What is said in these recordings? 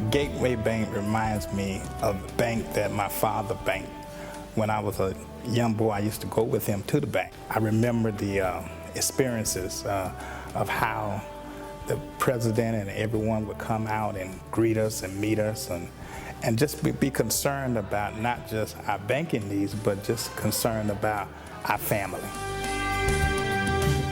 Gateway Bank reminds me of the bank that my father banked. When I was a young boy, I used to go with him to the bank. I remember the experiences of how the president and everyone would come out and greet us and meet us and just be concerned about not just our banking needs, but just concerned about our family.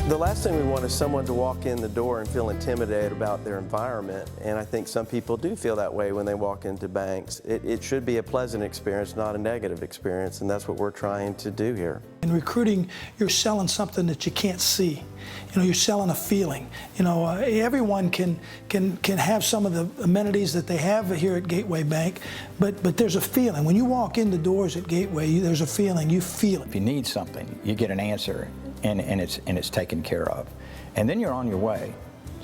The last thing we want is someone to walk in the door and feel intimidated about their environment, and I think some people do feel that way when they walk into banks. It should be a pleasant experience, not a negative experience, and that's what we're trying to do here. In recruiting, you're selling something that you can't see. You know, you're selling a feeling. You know, everyone can have some of the amenities that they have here at Gateway Bank, but there's a feeling. When you walk in the doors at Gateway, there's a feeling. You feel it. If you need something, you get an answer. And it's taken care of, and then you're on your way.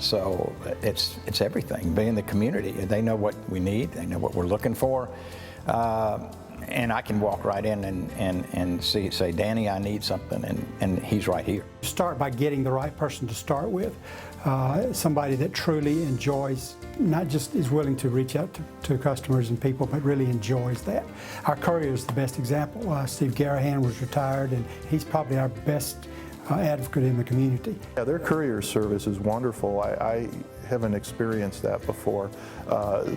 So it's everything. Being in the community, they know what we need, they know what we're looking for, and I can walk right in and say, Danny, I need something, and he's right here. Start by getting the right person to start with, somebody that truly enjoys, not just is willing to reach out to customers and people, but really enjoys that. Our courier is the best example. Steve Garahan was retired, and he's probably our best advocate in the community. Yeah, their courier service is wonderful. I haven't experienced that before.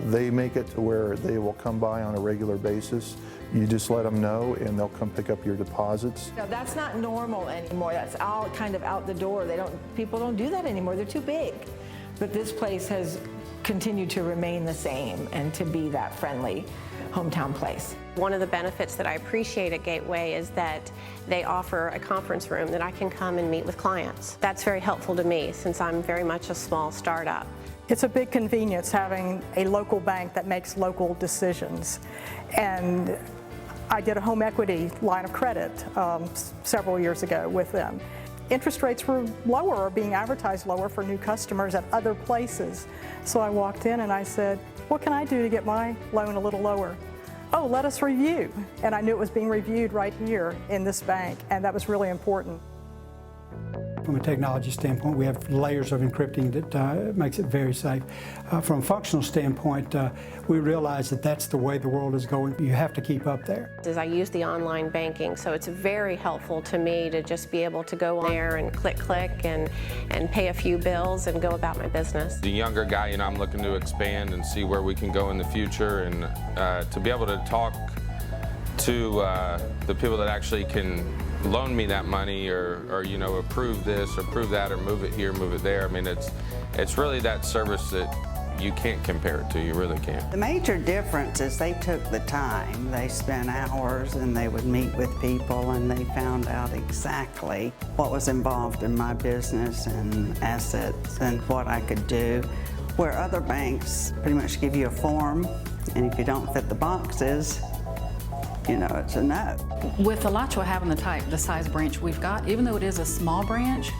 They make it to where they will come by on a regular basis. You just let them know and they'll come pick up your deposits. No, that's not normal anymore. That's all kind of out the door. People don't do that anymore. They're too big. But this place has continued to remain the same and to be that friendly hometown place. One of the benefits that I appreciate at Gateway is that they offer a conference room that I can come and meet with clients. That's very helpful to me since I'm very much a small startup. It's a big convenience having a local bank that makes local decisions. And I did a home equity line of credit several years ago with them. Interest rates were lower or being advertised lower for new customers at other places. So I walked in and I said, what can I do to get my loan a little lower? Oh, let us review. And I knew it was being reviewed right here in this bank, and that was really important. From a technology standpoint, we have layers of encrypting that makes it very safe. From a functional standpoint, we realize that that's the way the world is going. You have to keep up there. I use the online banking, so it's very helpful to me to just be able to go on there and click and pay a few bills and go about my business. The younger guy, you know, I'm looking to expand and see where we can go in the future, and to be able to talk to the people that actually can loan me that money or you know, approve this or approve that or move it here, move it there. I mean, it's really that service that you can't compare it to. You really can't. The major difference is they took the time. They spent hours and they would meet with people and they found out exactly what was involved in my business and assets and what I could do, where other banks pretty much give you a form, and if you don't fit the boxes, you know, it's a no. With Alachua having the size branch we've got, even though it is a small branch,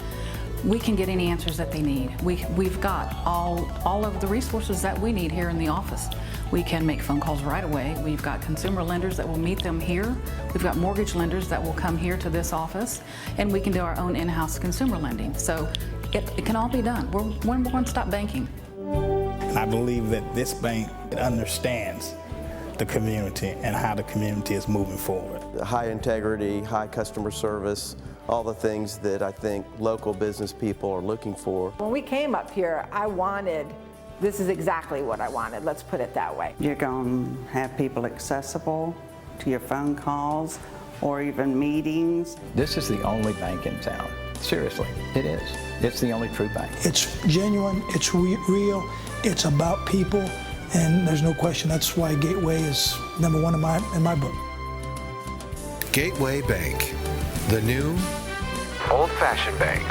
we can get any answers that they need. We've got all of the resources that we need here in the office. We can make phone calls right away. We've got consumer lenders that will meet them here. We've got mortgage lenders that will come here to this office, and we can do our own in-house consumer lending. So it can all be done. We're one-stop banking. And I believe that this bank understands the community and how the community is moving forward. High integrity, high customer service, all the things that I think local business people are looking for. When we came up here, this is exactly what I wanted, let's put it that way. You're going to have people accessible to your phone calls or even meetings. This is the only bank in town. Seriously, it is. It's the only true bank. It's genuine, it's real, it's about people, and there's no question that's why Gateway is #1 in my book. Gateway Bank, the new old-fashioned bank.